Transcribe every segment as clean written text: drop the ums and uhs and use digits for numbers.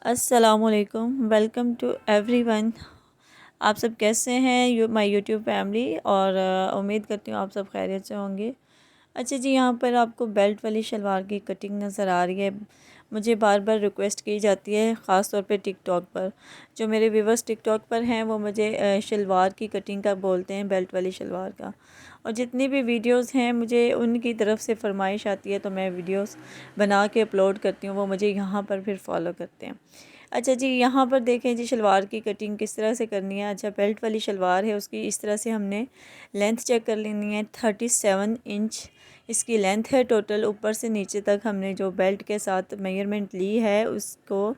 अस्सलामुअलैकुम, welcome to everyone. आप सब कैसे हैं माय यूट्यूब फैमिली। और उम्मीद करती हूँ आप सब खैरियत से होंगे। अच्छा जी, यहाँ पर आपको बेल्ट वाली शलवार की कटिंग नज़र आ रही है। मुझे बार बार रिक्वेस्ट की जाती है, ख़ास तौर पे टिकटॉक पर। जो मेरे व्यूवर्स टिकटॉक पर हैं वो मुझे शलवार की कटिंग का बोलते हैं, बेल्ट वाली शलवार का। और जितनी भी वीडियोस हैं मुझे उनकी तरफ से फरमाइश आती है तो मैं वीडियोस बना के अपलोड करती हूँ, वो मुझे यहाँ पर फिर फॉलो करते हैं। अच्छा जी, यहाँ पर देखें जी शलवार की कटिंग किस तरह से करनी है। अच्छा, बेल्ट वाली शलवार है, उसकी इस तरह से हमने लेंथ चेक कर लेनी है। 37 इंच इसकी लेंथ है टोटल। ऊपर से नीचे तक हमने जो बेल्ट के साथ मेजरमेंट ली है उसको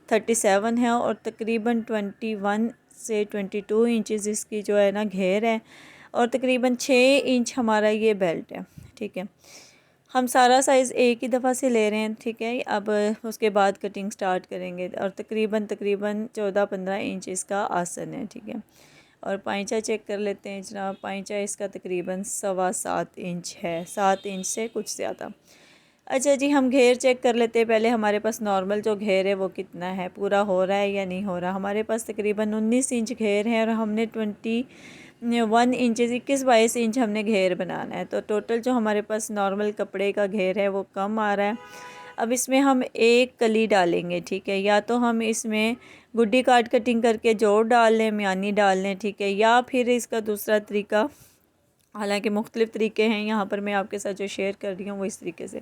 37 है, और तकरीबन 21 से 22 इंचज़ इसकी जो है ना घेर है, और तकरीबन 6 इंच हमारा ये बेल्ट है। ठीक है, हम सारा साइज़ एक ही दफ़ा से ले रहे हैं। ठीक है, अब उसके बाद कटिंग स्टार्ट करेंगे, और तकरीबन 14-15 इंच इसका आसन है। ठीक है, और पाइंचा चेक कर लेते हैं जनाब। पाइंचा इसका तकरीबन 7.25 इंच है, 7 इंच से कुछ ज़्यादा। अच्छा जी, हम घेर चेक कर लेते हैं पहले। हमारे पास नॉर्मल जो घेर है वो कितना है, पूरा हो रहा है या नहीं हो रहा। हमारे पास तकरीबन 19 इंच घेर है, और हमने 21 इंचज़ 21-22 इंच हमने घेर बनाना है। तो टोटल जो हमारे पास नॉर्मल कपड़े का घेर है वो कम आ रहा है। अब इसमें हम एक कली डालेंगे। ठीक है, या तो हम इसमें गुड्डी काट कटिंग करके जोड़ डाल लें, म्यानी डाल लें। ठीक है, या फिर इसका दूसरा तरीका, हालांकि मुख्तलिफ़ तरीके हैं, यहाँ पर मैं आपके साथ जो शेयर कर रही हूँ वो इस तरीके से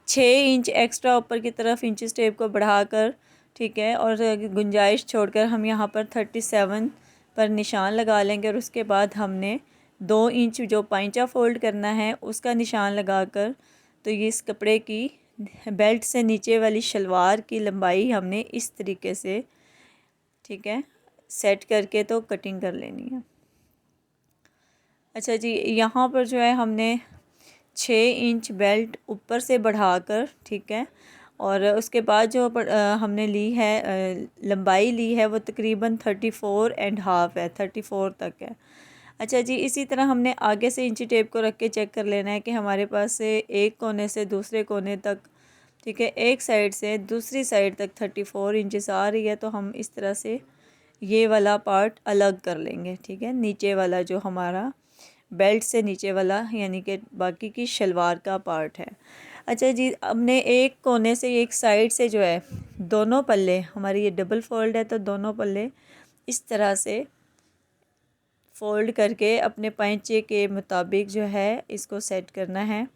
6 इंच एक्स्ट्रा ऊपर की तरफ इंच टेप को बढ़ाकर, ठीक है, और गुंजाइश छोड़कर हम यहाँ पर 37 पर निशान लगा लेंगे। और उसके बाद हमने 2 इंच जो पाइंचा फ़ोल्ड करना है उसका निशान लगाकर, तो ये इस कपड़े की बेल्ट से नीचे वाली शलवार की लंबाई हमने इस तरीके से, ठीक है, सेट करके तो कटिंग कर लेनी है। अच्छा जी, यहाँ पर जो है हमने 6 इंच बेल्ट ऊपर से बढ़ाकर, ठीक है, और उसके बाद जो हमने ली है लंबाई ली है वो तकरीबन 34.5 है, 34 तक है। अच्छा जी, इसी तरह हमने आगे से इंची टेप को रख के चेक कर लेना है कि हमारे पास से एक कोने से दूसरे कोने तक, ठीक है, एक साइड से दूसरी साइड तक 34 इंचेस आ रही है। तो हम इस तरह से ये वाला पार्ट अलग कर लेंगे। ठीक है, नीचे वाला जो हमारा बेल्ट से नीचे वाला यानी कि बाकी की शलवार का पार्ट है। अच्छा जी, हमने एक कोने से एक साइड से जो है दोनों पल्ले, हमारी ये डबल फोल्ड है तो दोनों पल्ले इस तरह से फ़ोल्ड करके अपने पाइंचे के मुताबिक जो है इसको सेट करना है।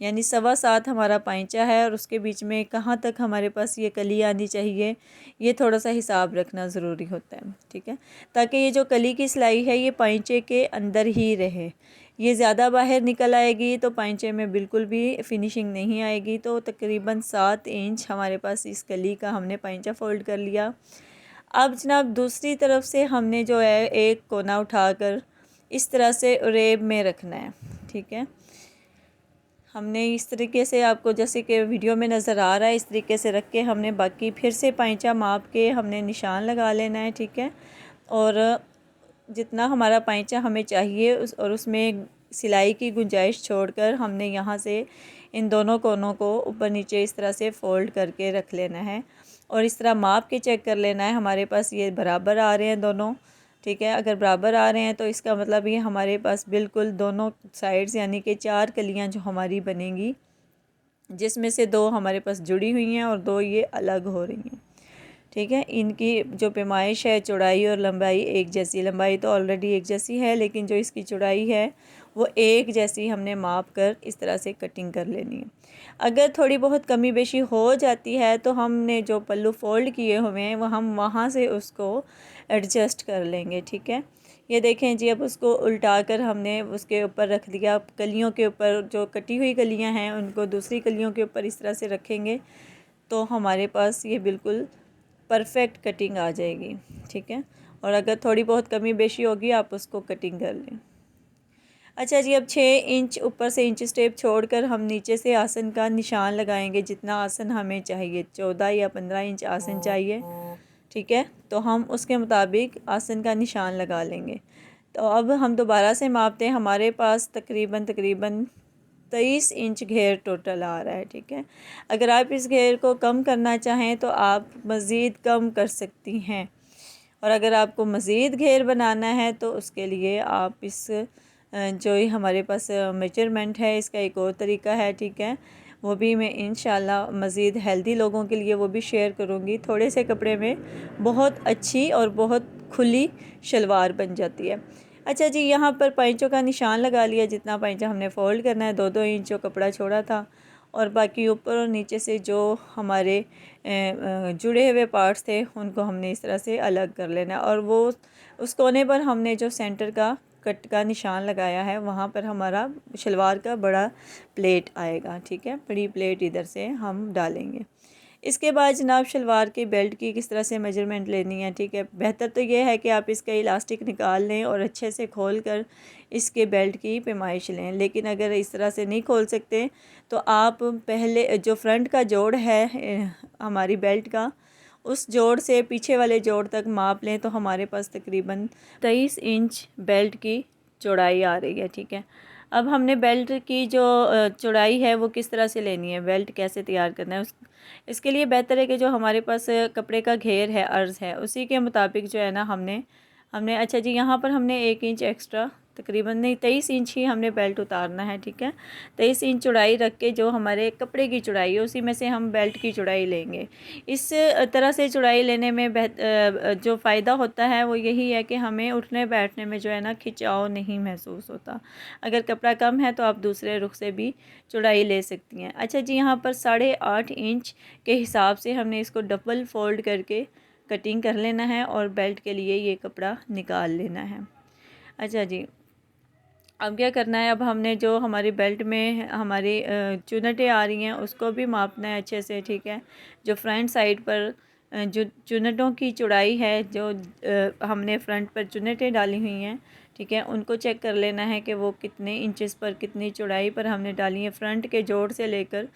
यानी 7.25 हमारा पाइंचा है, और उसके बीच में कहाँ तक हमारे पास ये कली आनी चाहिए, ये थोड़ा सा हिसाब रखना ज़रूरी होता है। ठीक है, ताकि ये जो कली की सिलाई है ये पाइंचे के अंदर ही रहे। ये ज़्यादा बाहर निकल आएगी तो पाइंचे में बिल्कुल भी फिनिशिंग नहीं आएगी। तो तकरीबन 7 इंच हमारे पास इस कली का हमने पाइंचा फ़ोल्ड कर लिया। अब जनाब दूसरी तरफ से हमने जो है एक कोना उठाकर इस तरह से रेब में रखना है। ठीक है, हमने इस तरीके से, आपको जैसे कि वीडियो में नज़र आ रहा है, इस तरीके से रख के हमने बाकी फिर से पाइंचा माप के हमने निशान लगा लेना है। ठीक है, और जितना हमारा पाइंचा हमें चाहिए और उसमें सिलाई की गुंजाइश छोड़कर हमने यहाँ से इन दोनों कोनों को ऊपर नीचे इस तरह से फ़ोल्ड करके रख लेना है, और इस तरह माप के चेक कर लेना है हमारे पास ये बराबर आ रहे हैं दोनों। ठीक है, अगर बराबर आ रहे हैं तो इसका मतलब ये हमारे पास बिल्कुल दोनों साइड्स यानी कि 4 कलियां जो हमारी बनेंगी, जिसमें से 2 हमारे पास जुड़ी हुई हैं और 2 ये अलग हो रही हैं। ठीक है, इनकी जो पैमाइश है, चौड़ाई और लंबाई एक जैसी, लंबाई तो ऑलरेडी एक जैसी है लेकिन जो इसकी चौड़ाई है वो एक जैसी हमने माप कर इस तरह से कटिंग कर लेनी है। अगर थोड़ी बहुत कमी बेशी हो जाती है तो हमने जो पल्लू फ़ोल्ड किए हुए हैं वो हम वहाँ से उसको एडजस्ट कर लेंगे। ठीक है, ये देखें जी, अब उसको उल्टा कर हमने उसके ऊपर रख दिया। कलियों के ऊपर जो कटी हुई कलियाँ हैं उनको दूसरी कलियों के ऊपर इस तरह से रखेंगे तो हमारे पास ये बिल्कुल परफेक्ट कटिंग आ जाएगी। ठीक है, और अगर थोड़ी बहुत कमी बेशी होगी आप उसको कटिंग कर लें। अच्छा जी, अब 6 इंच ऊपर से इंच स्टेप छोड़कर हम नीचे से आसन का निशान लगाएंगे। जितना आसन हमें चाहिए, 14 या 15 इंच आसन चाहिए। ठीक है, तो हम उसके मुताबिक आसन का निशान लगा लेंगे। तो अब हम दोबारा से मापते हैं। हमारे पास तकरीबन 23 इंच घेर टोटल आ रहा है, ठीक है। अगर आप इस घेर को कम करना चाहें तो आप मज़ीद कम कर सकती हैं, और अगर आपको मज़ीद घेर बनाना है तो उसके लिए आप इस जो ही हमारे पास मेजरमेंट है, इसका एक और तरीका है, ठीक है। वो भी मैं इंशाल्लाह मज़ीद हेल्दी लोगों के लिए वो भी शेयर करूँगी। थोड़े से कपड़े में बहुत अच्छी और बहुत खुली शलवार बन जाती है। अच्छा जी, यहाँ पर पैंचों का निशान लगा लिया। जितना पैंचा हमने फ़ोल्ड करना है, 2-2 इंच जो कपड़ा छोड़ा था, और बाकी ऊपर और नीचे से जो हमारे जुड़े हुए पार्ट्स थे उनको हमने इस तरह से अलग कर लेना है। और वो उस कोने पर हमने जो सेंटर का कट का निशान लगाया है, वहाँ पर हमारा शलवार का बड़ा प्लेट आएगा, ठीक है। बड़ी प्लेट इधर से हम डालेंगे। इसके बाद जनाब शलवार की बेल्ट की किस तरह से मेजरमेंट लेनी है, ठीक है। बेहतर तो ये है कि आप इसका इलास्टिक निकाल लें और अच्छे से खोल कर इसके बेल्ट की पैमाइश लें। लेकिन अगर इस तरह से नहीं खोल सकते तो आप पहले जो फ्रंट का जोड़ है हमारी बेल्ट का, उस जोड़ से पीछे वाले जोड़ तक माप लें तो हमारे पास तकरीबन 23 इंच बेल्ट की चौड़ाई आ रही है, ठीक है। अब हमने बेल्ट की जो चौड़ाई है वो किस तरह से लेनी है, बेल्ट कैसे तैयार करना है, इसके लिए बेहतर है कि जो हमारे पास कपड़े का घेर है, अर्ज़ है, उसी के मुताबिक जो है ना हमने हमने अच्छा जी, यहाँ पर हमने 1 इंच एक्स्ट्रा, तकरीबन नहीं 23 इंच ही हमने बेल्ट उतारना है, ठीक है। 23 इंच चौड़ाई रख के जो हमारे कपड़े की चौड़ाई है उसी में से हम बेल्ट की चौड़ाई लेंगे। इस तरह से चौड़ाई लेने में जो फ़ायदा होता है वो यही है कि हमें उठने बैठने में जो है ना खिंचाव नहीं महसूस होता। अगर कपड़ा कम है तो आप दूसरे रुख से भी चौड़ाई ले सकती हैं। अच्छा जी, यहाँ पर 8.5 इंच के हिसाब से हमने इसको डबल फोल्ड करके कटिंग कर लेना है और बेल्ट के लिए ये कपड़ा निकाल लेना है। अच्छा जी, अब क्या करना है, अब हमने जो हमारी बेल्ट में हमारी चुनटें आ रही हैं उसको भी मापना है अच्छे से, ठीक है। जो फ्रंट साइड पर जो चुनटों की चौड़ाई है, जो हमने फ्रंट पर चुनटें डाली हुई हैं, ठीक है, उनको चेक कर लेना है कि वो कितने इंचेस पर कितनी चौड़ाई पर हमने डाली है। फ्रंट के जोड़ से लेकर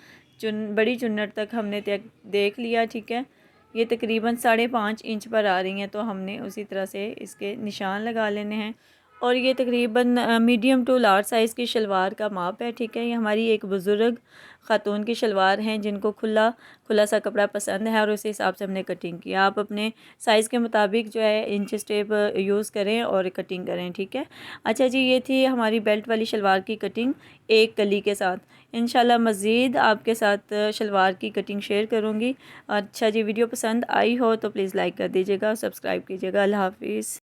बड़ी चुन्नट तक हमने देख लिया, ठीक है। ये तकरीबन 5.5 इंच पर आ रही हैं, तो हमने उसी तरह से इसके निशान लगा लेने हैं। और ये तकरीबन मीडियम टू लार्ज साइज़ की शलवार का माप है, ठीक है। ये हमारी एक बुज़ुर्ग ख़ातून की शलवार हैं जिनको खुला खुला सा कपड़ा पसंद है, और उसी हिसाब से हमने कटिंग की। आप अपने साइज़ के मुताबिक जो है इंच टेप यूज़ करें और कटिंग करें, ठीक है। अच्छा जी, ये थी हमारी बेल्ट वाली शलवार की कटिंग एक कली के साथ। इंशाल्लाह मज़ीद आपके साथ शलवार की कटिंग शेयर करूँगी। अच्छा जी, वीडियो पसंद आई हो तो प्लीज़ लाइक कर दीजिएगा, सब्सक्राइब कीजिएगा। अल्लाह हाफ़िज़।